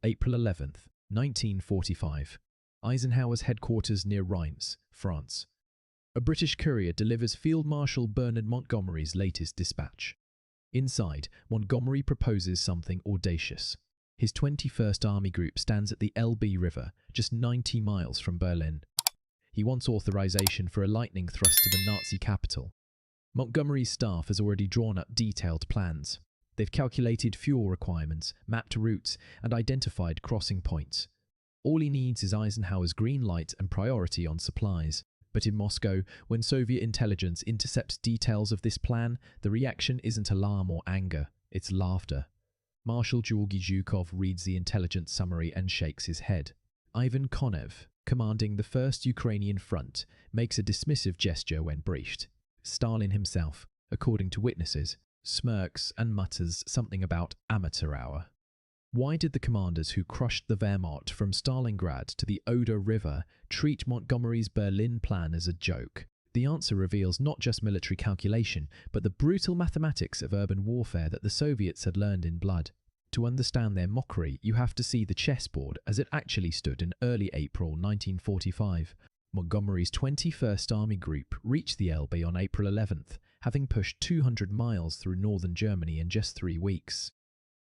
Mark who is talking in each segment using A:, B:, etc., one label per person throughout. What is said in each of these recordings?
A: April 11th, 1945. Eisenhower's headquarters near Reims, France. A British courier delivers Field Marshal Bernard Montgomery's latest dispatch. Inside, Montgomery proposes something audacious. His 21st Army Group stands at the Elbe River, just 90 miles from Berlin. He wants authorization for a lightning thrust to the Nazi capital. Montgomery's staff has already drawn up detailed plans. They've calculated fuel requirements, mapped routes, and identified crossing points. All he needs is Eisenhower's green light and priority on supplies. But in Moscow, when Soviet intelligence intercepts details of this plan, the reaction isn't alarm or anger, it's laughter. Marshal Zhukov reads the intelligence summary and shakes his head. Ivan Konev, commanding the 1st Ukrainian Front, makes a dismissive gesture when briefed. Stalin himself, according to witnesses, smirks and mutters something about amateur hour. Why did the commanders who crushed the Wehrmacht from Stalingrad to the Oder River treat Montgomery's Berlin plan as a joke? The answer reveals not just military calculation, but the brutal mathematics of urban warfare that the Soviets had learned in blood. To understand their mockery, you have to see the chessboard as it actually stood in early April 1945. Montgomery's 21st Army Group reached the Elbe on April 11th, having pushed 200 miles through northern Germany in just 3 weeks.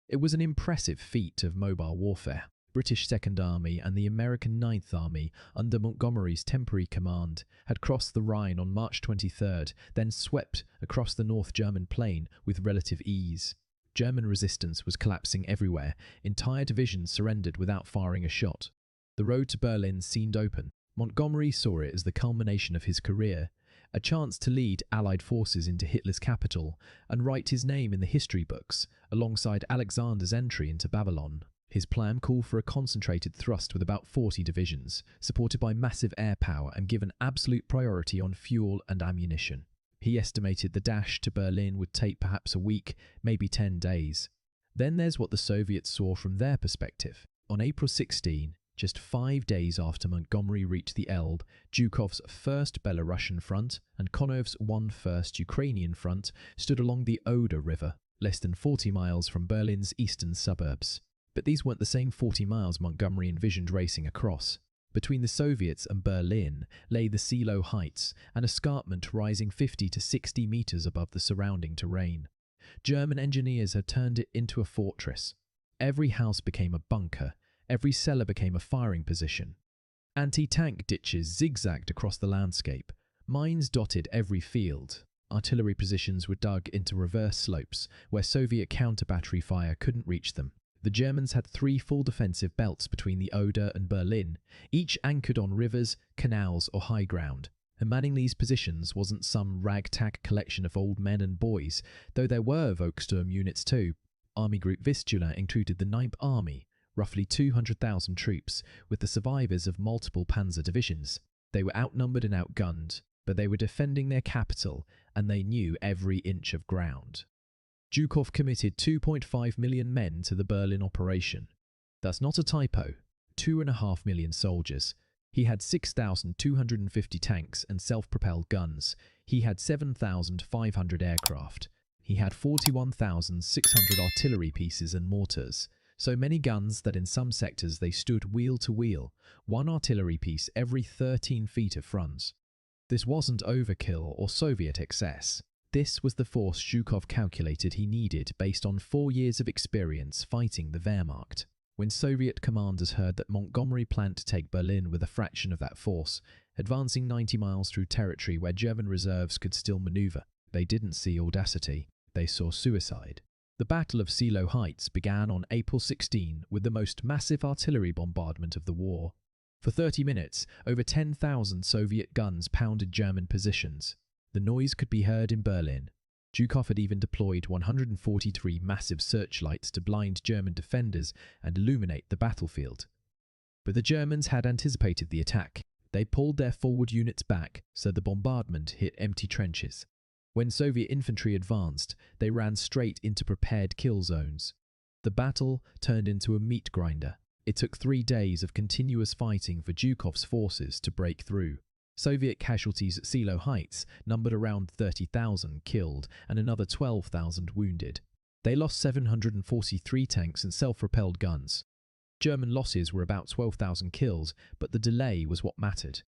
A: It was an impressive feat of mobile warfare. British Second Army and the American Ninth Army, under Montgomery's temporary command, had crossed the Rhine on March 23rd, then swept across the North German plain with relative ease. German resistance was collapsing everywhere. Entire divisions surrendered without firing a shot. The road to Berlin seemed open. Montgomery saw it as the culmination of his career, a chance to lead Allied forces into Hitler's capital and write his name in the history books, alongside Alexander's entry into Babylon. His plan called for a concentrated thrust with about 40 divisions, supported by massive air power and given absolute priority on fuel and ammunition. He estimated the dash to Berlin would take perhaps a week, maybe 10 days. Then there's what the Soviets saw from their perspective. On April 16, just 5 days after Montgomery reached the Elbe, Zhukov's 1st Belarusian front and Konev's 1st Ukrainian front stood along the Oder River, less than 40 miles from Berlin's eastern suburbs. But these weren't the same 40 miles Montgomery envisioned racing across. Between the Soviets and Berlin lay the Seelow Heights, an escarpment rising 50 to 60 meters above the surrounding terrain. German engineers had turned it into a fortress. Every house became a bunker. Every cellar became a firing position. Anti-tank ditches zigzagged across the landscape. Mines dotted every field. Artillery positions were dug into reverse slopes, where Soviet counter-battery fire couldn't reach them. The Germans had 3 full defensive belts between the Oder and Berlin, each anchored on rivers, canals or high ground. And manning these positions wasn't some ragtag collection of old men and boys, though there were Volkssturm units too. Army Group Vistula included the 9th Army, roughly 200,000 troops, with the survivors of multiple panzer divisions. They were outnumbered and outgunned, but they were defending their capital, and they knew every inch of ground. Zhukov committed 2.5 million men to the Berlin operation. That's not a typo. 2.5 million soldiers. He had 6,250 tanks and self-propelled guns. He had 7,500 aircraft. He had 41,600 artillery pieces and mortars. So many guns that in some sectors they stood wheel to wheel, 1 artillery piece every 13 feet of front. This wasn't overkill or Soviet excess. This was the force Zhukov calculated he needed based on 4 years of experience fighting the Wehrmacht. When Soviet commanders heard that Montgomery planned to take Berlin with a fraction of that force, advancing 90 miles through territory where German reserves could still maneuver, they didn't see audacity, they saw suicide. The Battle of Seelow Heights began on April 16 with the most massive artillery bombardment of the war. For 30 minutes, over 10,000 Soviet guns pounded German positions. The noise could be heard in Berlin. Zhukov had even deployed 143 massive searchlights to blind German defenders and illuminate the battlefield. But the Germans had anticipated the attack. They pulled their forward units back, so the bombardment hit empty trenches. When Soviet infantry advanced, they ran straight into prepared kill zones. The battle turned into a meat grinder. It took 3 days of continuous fighting for Zhukov's forces to break through. Soviet casualties at Seelow Heights numbered around 30,000 killed and another 12,000 wounded. They lost 743 tanks and self-propelled guns. German losses were about 12,000 kills, but the delay was what mattered.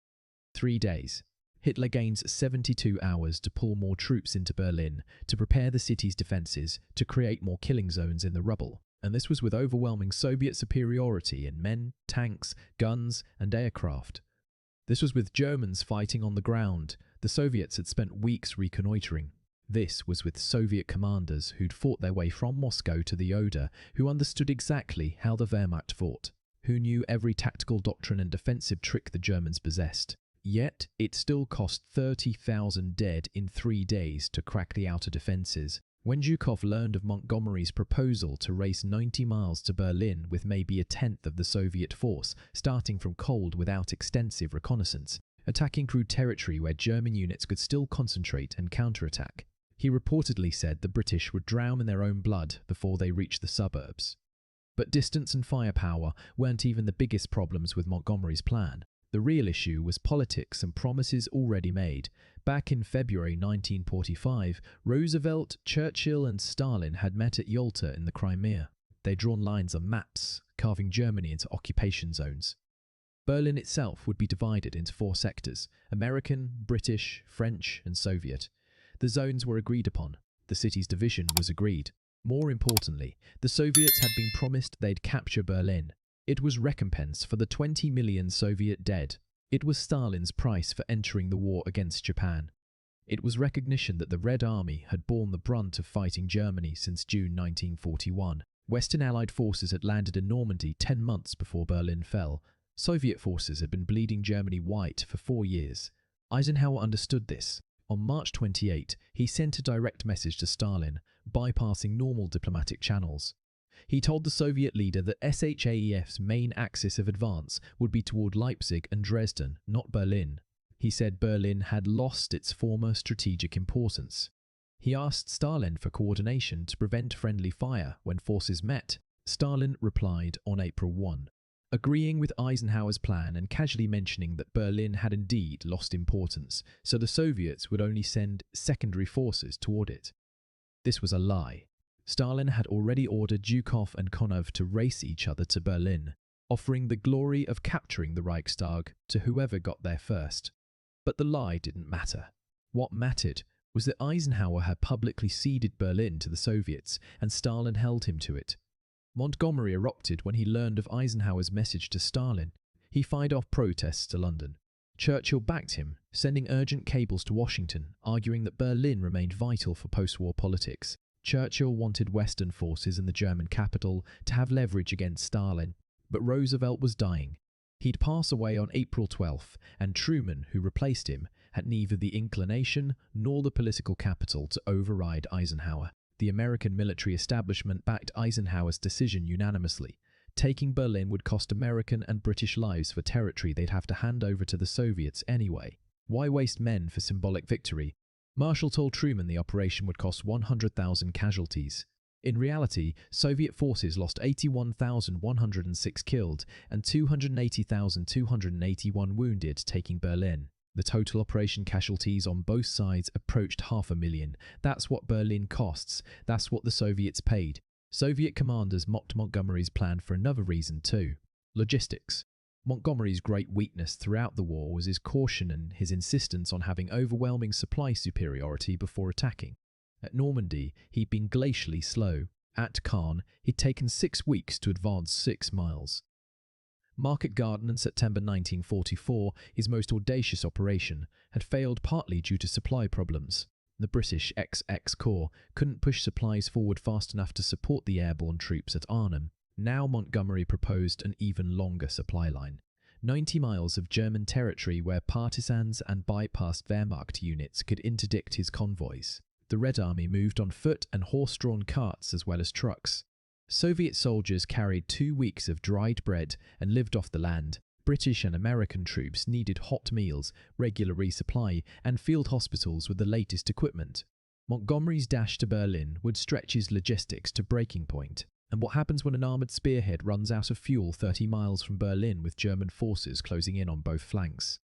A: 3 days. Hitler gains 72 hours to pull more troops into Berlin, to prepare the city's defences, to create more killing zones in the rubble. And this was with overwhelming Soviet superiority in men, tanks, guns, and aircraft. This was with Germans fighting on the ground. The Soviets had spent weeks reconnoitring. This was with Soviet commanders who'd fought their way from Moscow to the Oder, who understood exactly how the Wehrmacht fought, who knew every tactical doctrine and defensive trick the Germans possessed. Yet, it still cost 30,000 dead in 3 days to crack the outer defences. When Zhukov learned of Montgomery's proposal to race 90 miles to Berlin with maybe a tenth of the Soviet force, starting from cold without extensive reconnaissance, attacking through territory where German units could still concentrate and counterattack, he reportedly said the British would drown in their own blood before they reached the suburbs. But distance and firepower weren't even the biggest problems with Montgomery's plan. The real issue was politics and promises already made. Back in February 1945, Roosevelt, Churchill and Stalin had met at Yalta in the Crimea. They'd drawn lines on maps, carving Germany into occupation zones. Berlin itself would be divided into 4 sectors: American, British, French and Soviet. The zones were agreed upon. The city's division was agreed. More importantly, the Soviets had been promised they'd capture Berlin. It was recompense for the 20 million Soviet dead. It was Stalin's price for entering the war against Japan. It was recognition that the Red Army had borne the brunt of fighting Germany since June 1941. Western Allied forces had landed in Normandy 10 months before Berlin fell. Soviet forces had been bleeding Germany white for 4 years. Eisenhower understood this. On March 28, he sent a direct message to Stalin, bypassing normal diplomatic channels. He told the Soviet leader that SHAEF's main axis of advance would be toward Leipzig and Dresden, not Berlin. He said Berlin had lost its former strategic importance. He asked Stalin for coordination to prevent friendly fire when forces met. Stalin replied on April 1, agreeing with Eisenhower's plan and casually mentioning that Berlin had indeed lost importance, so the Soviets would only send secondary forces toward it. This was a lie. Stalin had already ordered Zhukov and Konev to race each other to Berlin, offering the glory of capturing the Reichstag to whoever got there first. But the lie didn't matter. What mattered was that Eisenhower had publicly ceded Berlin to the Soviets, and Stalin held him to it. Montgomery erupted when he learned of Eisenhower's message to Stalin. He fired off protests to London. Churchill backed him, sending urgent cables to Washington, arguing that Berlin remained vital for post-war politics. Churchill wanted Western forces in the German capital to have leverage against Stalin, but Roosevelt was dying. He'd pass away on April 12th, and Truman, who replaced him, had neither the inclination nor the political capital to override Eisenhower. The American military establishment backed Eisenhower's decision unanimously. Taking Berlin would cost American and British lives for territory they'd have to hand over to the Soviets anyway. Why waste men for symbolic victory? Marshall told Truman the operation would cost 100,000 casualties. In reality, Soviet forces lost 81,106 killed and 280,281 wounded taking Berlin. The total operation casualties on both sides approached 500,000. That's what Berlin costs. That's what the Soviets paid. Soviet commanders mocked Montgomery's plan for another reason too: logistics. Montgomery's great weakness throughout the war was his caution and his insistence on having overwhelming supply superiority before attacking. At Normandy, he'd been glacially slow. At Caen, he'd taken 6 weeks to advance 6 miles. Market Garden in September 1944, his most audacious operation, had failed partly due to supply problems. The British XX Corps couldn't push supplies forward fast enough to support the airborne troops at Arnhem. Now Montgomery proposed an even longer supply line. 90 miles of German territory where partisans and bypassed Wehrmacht units could interdict his convoys. The Red Army moved on foot and horse-drawn carts as well as trucks. Soviet soldiers carried 2 weeks of dried bread and lived off the land. British and American troops needed hot meals, regular resupply, and field hospitals with the latest equipment. Montgomery's dash to Berlin would stretch his logistics to breaking point. And what happens when an armoured spearhead runs out of fuel 30 miles from Berlin with German forces closing in on both flanks?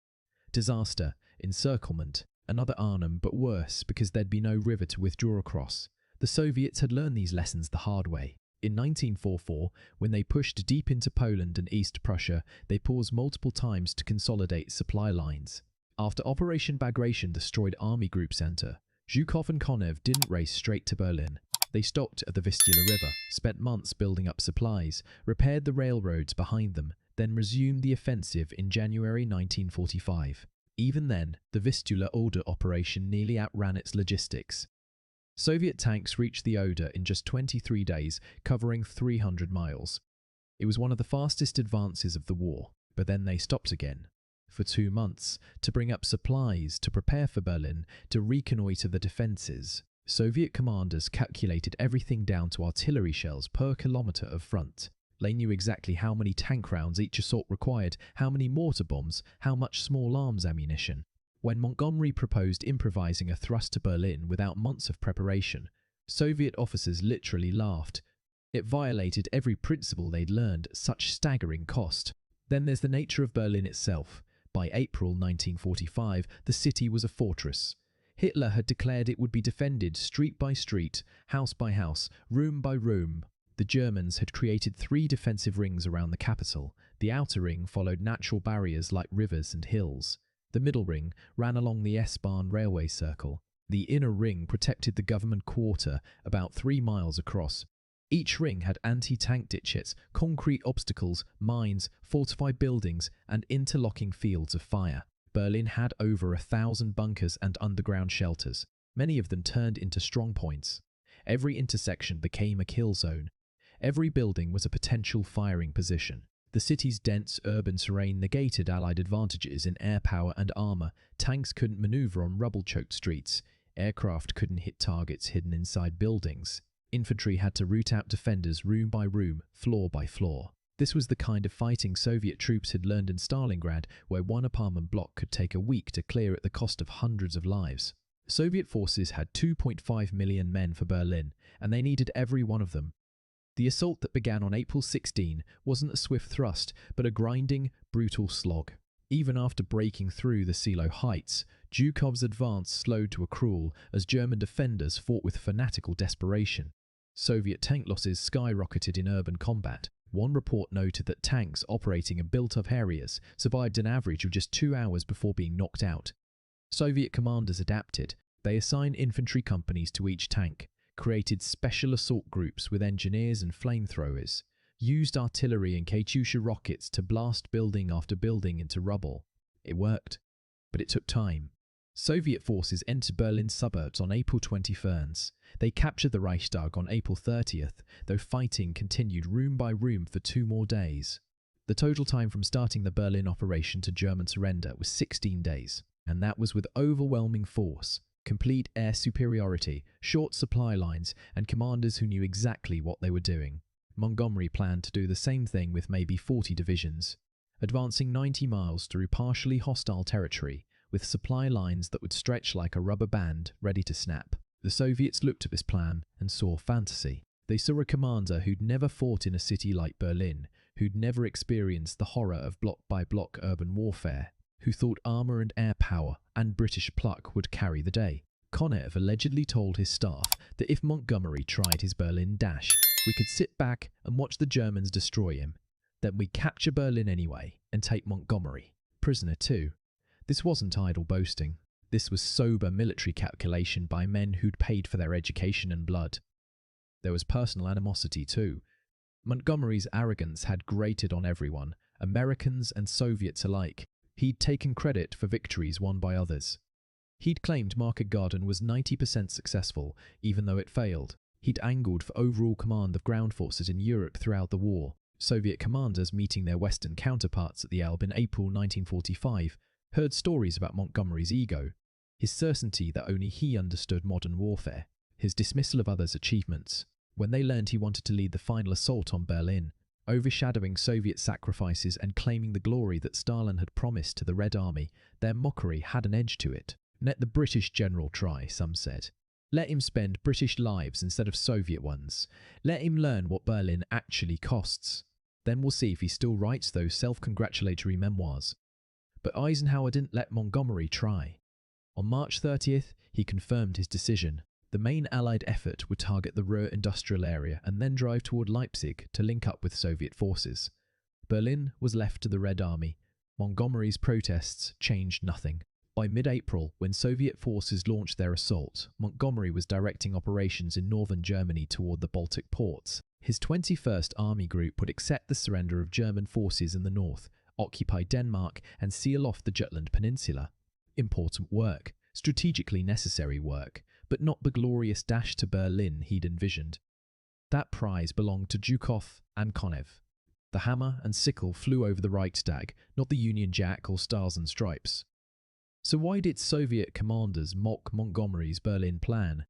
A: Disaster, encirclement, another Arnhem, but worse because there'd be no river to withdraw across. The Soviets had learned these lessons the hard way. In 1944, when they pushed deep into Poland and East Prussia, they paused multiple times to consolidate supply lines. After Operation Bagration destroyed Army Group Center, Zhukov and Konev didn't race straight to Berlin. They stopped at the Vistula River, spent months building up supplies, repaired the railroads behind them, then resumed the offensive in January 1945. Even then, the Vistula-Oder operation nearly outran its logistics. Soviet tanks reached the Oder in just 23 days, covering 300 miles. It was one of the fastest advances of the war, but then they stopped again. For 2 months, to bring up supplies, to prepare for Berlin, to reconnoitre the defences. Soviet commanders calculated everything down to artillery shells per kilometre of front. They knew exactly how many tank rounds each assault required, how many mortar bombs, how much small arms ammunition. When Montgomery proposed improvising a thrust to Berlin without months of preparation, Soviet officers literally laughed. It violated every principle they'd learned at such staggering cost. Then there's the nature of Berlin itself. By April 1945, the city was a fortress. Hitler had declared it would be defended street by street, house by house, room by room. The Germans had created 3 defensive rings around the capital. The outer ring followed natural barriers like rivers and hills. The middle ring ran along the S-Bahn railway circle. The inner ring protected the government quarter, about 3 miles across. Each ring had anti-tank ditches, concrete obstacles, mines, fortified buildings, and interlocking fields of fire. Berlin had over 1,000 bunkers and underground shelters. Many of them turned into strong points. Every intersection became a kill zone. Every building was a potential firing position. The city's dense urban terrain negated Allied advantages in air power and armour. Tanks couldn't manoeuvre on rubble-choked streets. Aircraft couldn't hit targets hidden inside buildings. Infantry had to root out defenders room by room, floor by floor. This was the kind of fighting Soviet troops had learned in Stalingrad, where one apartment block could take a week to clear at the cost of hundreds of lives. Soviet forces had 2.5 million men for Berlin, and they needed every one of them. The assault that began on April 16 wasn't a swift thrust, but a grinding, brutal slog. Even after breaking through the Seelow heights, Zhukov's advance slowed to a crawl as German defenders fought with fanatical desperation. Soviet tank losses skyrocketed in urban combat. One report noted that tanks operating in built-up areas survived an average of just 2 hours before being knocked out. Soviet commanders adapted. They assigned infantry companies to each tank, created special assault groups with engineers and flamethrowers, used artillery and Katyusha rockets to blast building after building into rubble. It worked, but it took time. Soviet forces entered Berlin's suburbs on April 21st. They captured the Reichstag on April 30th, though fighting continued room by room for 2 more days. The total time from starting the Berlin operation to German surrender was 16 days, and that was with overwhelming force, complete air superiority, short supply lines, and commanders who knew exactly what they were doing. Montgomery planned to do the same thing with maybe 40 divisions, advancing 90 miles through partially hostile territory, with supply lines that would stretch like a rubber band ready to snap. The Soviets looked at this plan and saw fantasy. They saw a commander who'd never fought in a city like Berlin, who'd never experienced the horror of block-by-block urban warfare, who thought armour and air power and British pluck would carry the day. Konev allegedly told his staff that if Montgomery tried his Berlin dash, we could sit back and watch the Germans destroy him. Then we'd capture Berlin anyway and take Montgomery prisoner too. This wasn't idle boasting. This was sober military calculation by men who'd paid for their education and blood. There was personal animosity too. Montgomery's arrogance had grated on everyone, Americans and Soviets alike. He'd taken credit for victories won by others. He'd claimed Market Garden was 90% successful, even though it failed. He'd angled for overall command of ground forces in Europe throughout the war. Soviet commanders meeting their Western counterparts at the Elbe in April 1945 heard stories about Montgomery's ego, his certainty that only he understood modern warfare, his dismissal of others' achievements. When they learned he wanted to lead the final assault on Berlin, overshadowing Soviet sacrifices and claiming the glory that Stalin had promised to the Red Army, their mockery had an edge to it. Let the British general try, some said. Let him spend British lives instead of Soviet ones. Let him learn what Berlin actually costs. Then we'll see if he still writes those self-congratulatory memoirs. But Eisenhower didn't let Montgomery try. On March 30th, he confirmed his decision. The main Allied effort would target the Ruhr industrial area and then drive toward Leipzig to link up with Soviet forces. Berlin was left to the Red Army. Montgomery's protests changed nothing. By mid-April, when Soviet forces launched their assault, Montgomery was directing operations in northern Germany toward the Baltic ports. His 21st Army Group would accept the surrender of German forces in the north, occupy Denmark, and seal off the Jutland Peninsula. Important work, strategically necessary work, but not the glorious dash to Berlin he'd envisioned. That prize belonged to Zhukov and Konev. The hammer and sickle flew over the Reichstag, not the Union Jack or Stars and Stripes. So why did Soviet commanders mock Montgomery's Berlin plan?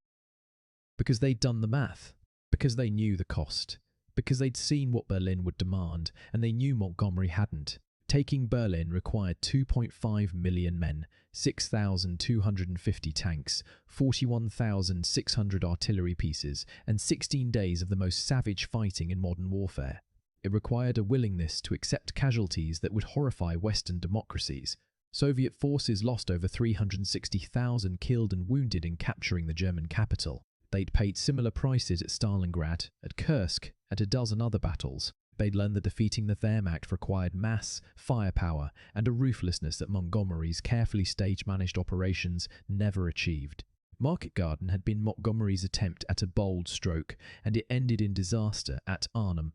A: Because they'd done the math. Because they knew the cost. Because they'd seen what Berlin would demand, and they knew Montgomery hadn't. Taking Berlin required 2.5 million men, 6,250 tanks, 41,600 artillery pieces, and 16 days of the most savage fighting in modern warfare. It required a willingness to accept casualties that would horrify Western democracies. Soviet forces lost over 360,000 killed and wounded in capturing the German capital. They'd paid similar prices at Stalingrad, at Kursk, and a dozen other battles. They'd learned that defeating the Wehrmacht required mass, firepower, and a ruthlessness that Montgomery's carefully stage-managed operations never achieved. Market Garden had been Montgomery's attempt at a bold stroke, and it ended in disaster at Arnhem.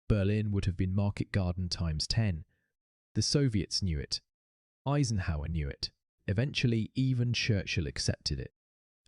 A: Berlin would have been Market Garden times 10. The Soviets knew it. Eisenhower knew it. Eventually, even Churchill accepted it.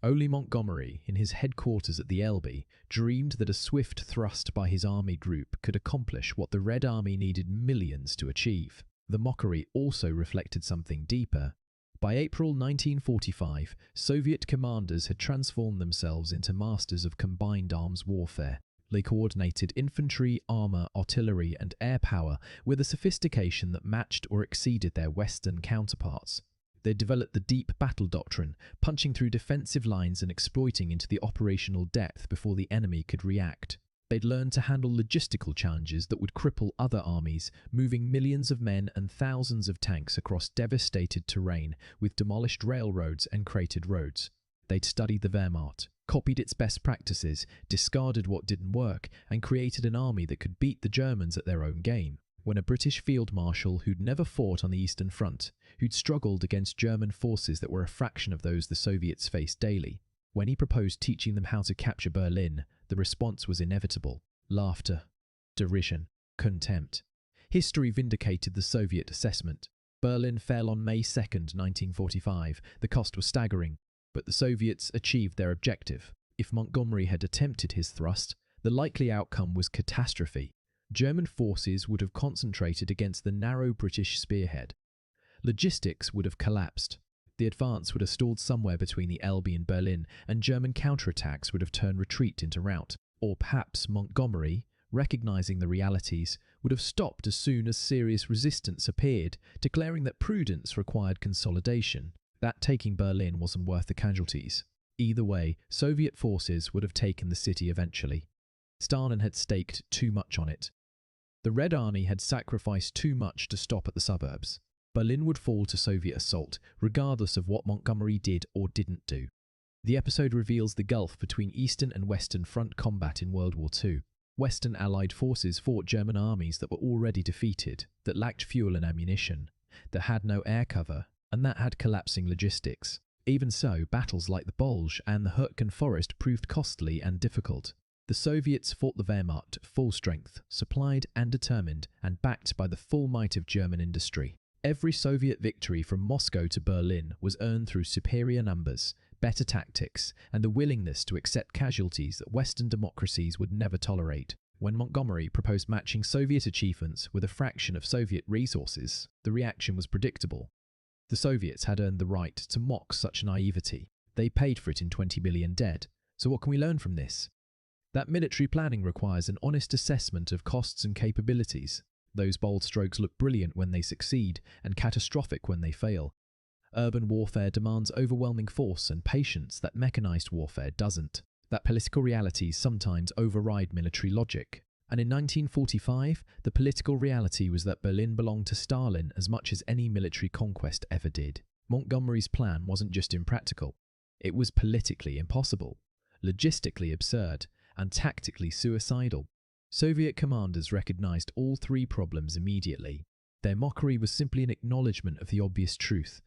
A: Only Montgomery, in his headquarters at the Elbe, dreamed that a swift thrust by his army group could accomplish what the Red Army needed millions to achieve. The mockery also reflected something deeper. By April 1945, Soviet commanders had transformed themselves into masters of combined arms warfare. They coordinated infantry, armour, artillery and air power with a sophistication that matched or exceeded their Western counterparts. They developed the deep battle doctrine, punching through defensive lines and exploiting into the operational depth before the enemy could react. They'd learned to handle logistical challenges that would cripple other armies, moving millions of men and thousands of tanks across devastated terrain with demolished railroads and cratered roads. They'd studied the Wehrmacht, copied its best practices, discarded what didn't work, and created an army that could beat the Germans at their own game. When a British field marshal who'd never fought on the Eastern Front, who'd struggled against German forces that were a fraction of those the Soviets faced daily, when he proposed teaching them how to capture Berlin, the response was inevitable. Laughter, derision, contempt. History vindicated the Soviet assessment. Berlin fell on May 2, 1945. The cost was staggering, but the Soviets achieved their objective. If Montgomery had attempted his thrust, the likely outcome was catastrophe. German forces would have concentrated against the narrow British spearhead. Logistics would have collapsed. The advance would have stalled somewhere between the Elbe and Berlin, and German counterattacks would have turned retreat into rout. Or perhaps Montgomery, recognizing the realities, would have stopped as soon as serious resistance appeared, declaring that prudence required consolidation, that taking Berlin wasn't worth the casualties. Either way, Soviet forces would have taken the city eventually. Stalin had staked too much on it. The Red Army had sacrificed too much to stop at the suburbs. Berlin would fall to Soviet assault, regardless of what Montgomery did or didn't do. The episode reveals the gulf between Eastern and Western front combat in World War II. Western Allied forces fought German armies that were already defeated, that lacked fuel and ammunition, that had no air cover, and that had collapsing logistics. Even so, battles like the Bulge and the Hürtgen Forest proved costly and difficult. The Soviets fought the Wehrmacht at full strength, supplied and determined, and backed by the full might of German industry. Every Soviet victory from Moscow to Berlin was earned through superior numbers, better tactics, and the willingness to accept casualties that Western democracies would never tolerate. When Montgomery proposed matching Soviet achievements with a fraction of Soviet resources, the reaction was predictable. The Soviets had earned the right to mock such naivety. They paid for it in 20 million dead. So what can we learn from this? That military planning requires an honest assessment of costs and capabilities. Those bold strokes look brilliant when they succeed and catastrophic when they fail. Urban warfare demands overwhelming force and patience that mechanized warfare doesn't. That political realities sometimes override military logic. And in 1945, the political reality was that Berlin belonged to Stalin as much as any military conquest ever did. Montgomery's plan wasn't just impractical. It was politically impossible, logistically absurd, and tactically suicidal. Soviet commanders recognized all three problems immediately. Their mockery was simply an acknowledgement of the obvious truth.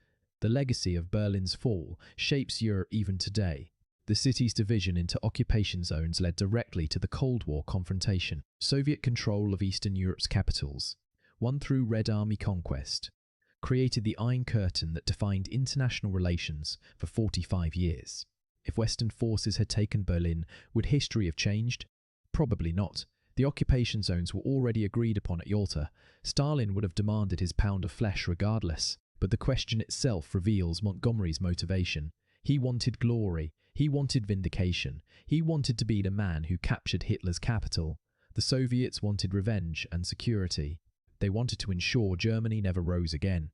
A: The legacy of Berlin's fall shapes Europe even today. The city's division into occupation zones led directly to the Cold War confrontation. Soviet control of Eastern Europe's capitals, won through Red Army conquest, created the Iron Curtain that defined international relations for 45 years. If Western forces had taken Berlin, would history have changed? Probably not. The occupation zones were already agreed upon at Yalta. Stalin would have demanded his pound of flesh regardless. But the question itself reveals Montgomery's motivation. He wanted glory. He wanted vindication. He wanted to be the man who captured Hitler's capital. The Soviets wanted revenge and security. They wanted to ensure Germany never rose again.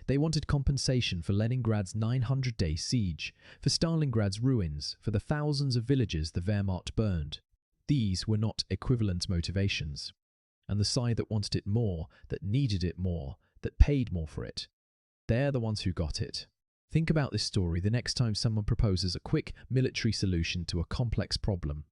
A: They wanted compensation for Leningrad's 900-day siege, for Stalingrad's ruins, for the thousands of villages the Wehrmacht burned. These were not equivalent motivations. And the side that wanted it more, that needed it more, that paid more for it, they're the ones who got it. Think about this story the next time someone proposes a quick military solution to a complex problem.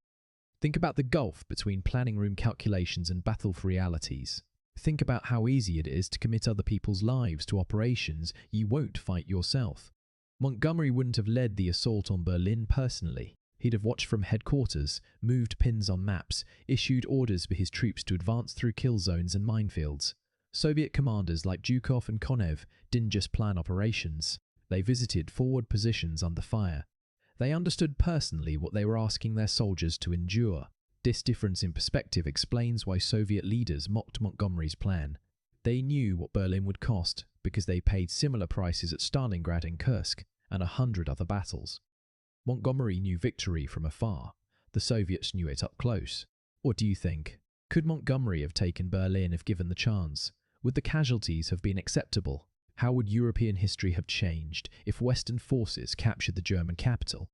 A: Think about the gulf between planning room calculations and battlefield realities. Think about how easy it is to commit other people's lives to operations you won't fight yourself. Montgomery wouldn't have led the assault on Berlin personally. He'd have watched from headquarters, moved pins on maps, issued orders for his troops to advance through kill zones and minefields. Soviet commanders like Zhukov and Konev didn't just plan operations. They visited forward positions under fire. They understood personally what they were asking their soldiers to endure. This difference in perspective explains why Soviet leaders mocked Montgomery's plan. They knew what Berlin would cost because they paid similar prices at Stalingrad and Kursk and 100 other battles. Montgomery knew victory from afar. The Soviets knew it up close. What do you think? Could Montgomery have taken Berlin if given the chance? Would the casualties have been acceptable? How would European history have changed if Western forces captured the German capital?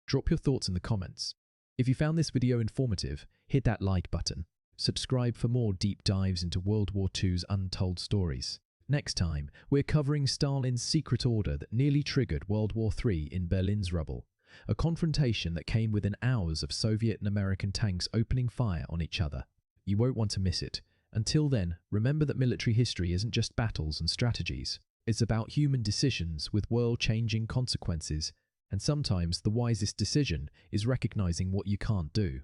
A: Drop your thoughts in the comments. If you found this video informative, hit that like button. Subscribe for more deep dives into World War II's untold stories. Next time, we're covering Stalin's secret order that nearly triggered World War III in Berlin's rubble. A confrontation that came within hours of Soviet and American tanks opening fire on each other. You won't want to miss it. Until then, remember that military history isn't just battles and strategies. It's about human decisions with world-changing consequences, and sometimes the wisest decision is recognizing what you can't do.